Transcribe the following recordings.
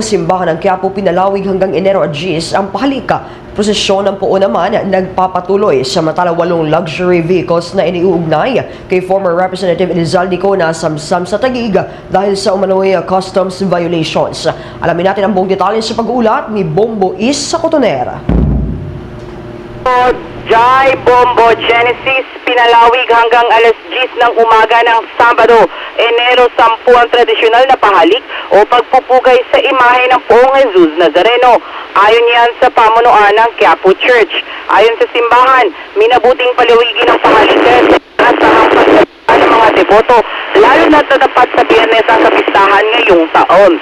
Simbahan ng Quiapo pinalawig hanggang Enero 10 ang pahalika. Prosesyon ng Puo naman nagpapatuloy, samantala 8 luxury vehicles na iniuugnay kay former Representative Elizalde na samsam sa Taguig dahil sa umano'y customs violations. Alamin natin ang buong detalye sa pag-uulat ni Bombo Is sa Cotonera. Jai Bombo Genesis pinalawig hanggang alas 10 ng umaga ng Sabado, Enero 10 ang tradisyonal na pahalik o pagpupugay sa imahe ng Poong Jesus Nazareno. Ayon yan sa pamunuan ng Quiapo Church. Ayon sa simbahan, minabuting palawigin ang pahalikan at sa hanggang ng mga deboto, lalo na tatapat sa Biyernes ang kapistahan ngayong taon.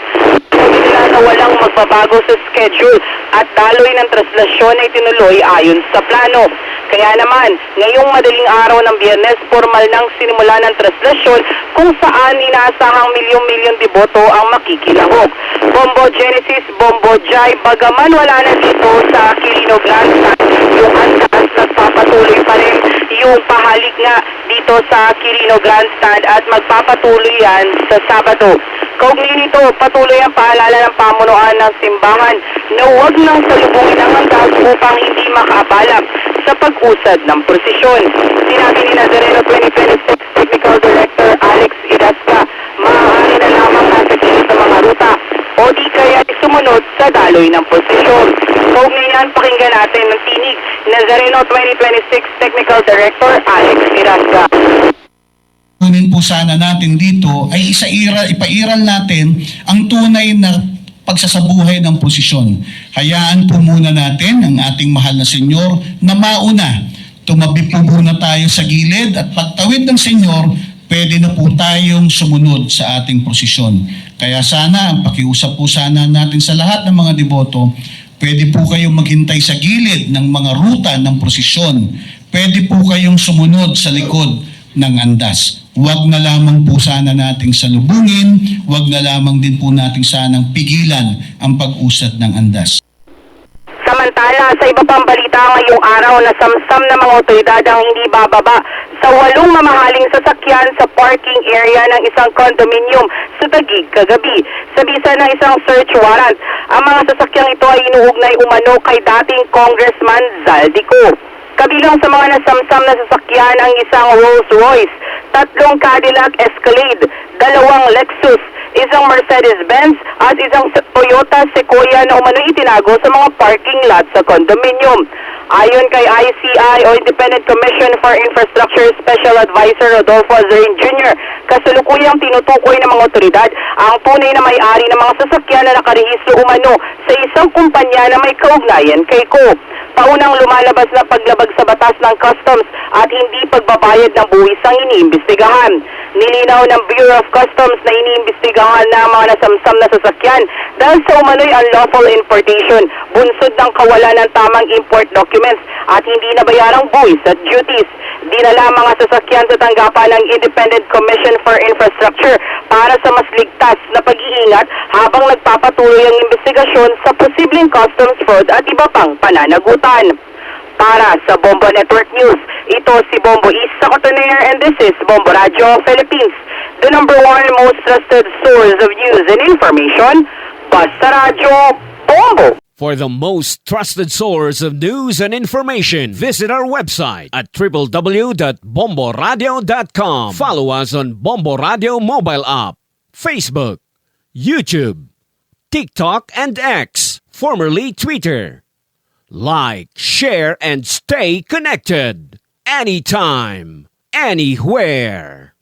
Sabi nila na walang magbabago sa schedule at daloy ng traslasyon ay tinuloy ayon sa plano. Kaya naman, ngayong madaling araw ng Biyernes, formal nang sinimula ng traslasyon kung saan inaasahang milyong-milyong deboto ang makikilahok. Bombo Genesis, Bombo Jai, bagaman wala na dito sa Quirino Grandstand, yung andas nagpapatuloy pa rin yung pahalik nga dito sa Quirino Grandstand at magpapatuloy yan sa Sabado. Kaugnay nito, patuloy ang paalala ng pamunuan ng simbahan na huwag nang salubungin ang andas upang hindi makabalap sa pag-usad ng prosesyon. Sinabi ni Nazareno 2026 Technical Director Alex Idasca, maaari na lamang nasasin sa mga ruta o di kaya sumunod sa daloy ng prosesyon. Kaugnay niyan, pakinggan natin ng tinig Nazareno 2026 Technical Director Alex Idasca. Kunin po sana natin dito ay ipairal natin ang tunay na pagsasabuhay ng posisyon. Hayaan po muna natin ang ating mahal na Senyor na mauna. Tumabi po muna tayo sa gilid at pagtawid ng Senyor, pwede na po tayong sumunod sa ating posisyon. Kaya sana, ang pakiusap po sana natin sa lahat ng mga deboto, pwede po kayong maghintay sa gilid ng mga ruta ng prosesyon. Pwede po kayong sumunod sa likod ng andas. Huwag na lamang po sana nating salubungin, huwag na lamang din po nating sanang pigilan ang pag-usad ng andas. Samantala, sa iba pang balita ngayong araw na samsam na mga otoridad ang hindi bababa sa 8 mamahaling sasakyan sa parking area ng isang condominium sa Taguig kagabi. Sa bisa ng isang search warrant, ang mga sasakyang ito ay inuugnay umano kay dating Congressman Zaldico. Kabilang sa mga nasamsam na sasakyan ang isang Rolls Royce, 3 Cadillac Escalade, 2 Lexus, isang Mercedes-Benz at isang Toyota Sequoia na umano'y itinago sa mga parking lot sa condominium. Ayon kay ICI o Independent Commission for Infrastructure Special Advisor Rodolfo Azarin Jr., kasalukuyang tinutukoy ng mga otoridad ang tunay na may-ari ng mga sasakyan na nakarehistro umano sa isang kumpanya na may kaugnayan kay Ko. Paunang lumalabas na paglabag sa batas ng customs at hindi pagbabayad ng buwis ang iniimbestigahan. Nilinaw ng Bureau of Customs na iniimbestigahan na ang mga nasamsam na sasakyan dahil sa umano'y unlawful importation, bunsod ng kawalan ng tamang import documents at hindi nabayarang buwis at duties. Dinala mga sasakyan sa tanggapan ng Independent Commission for Infrastructure para sa mas ligtas na pag-iingat habang nagpapatuloy ang investigasyon sa posibleng customs fraud at iba pang pananagutan. Para sa Bombo Network News, ito si Bombo Is sa Cotonera and this is Bombo Radio Philippines, the #1 most trusted source of news and information. Basta Radio Bombo! For the most trusted source of news and information, visit our website at www.bomboradio.com. Follow us on Bombo Radio mobile app, Facebook, YouTube, TikTok, and X, formerly Twitter. Like, share, and stay connected. Anytime, anywhere.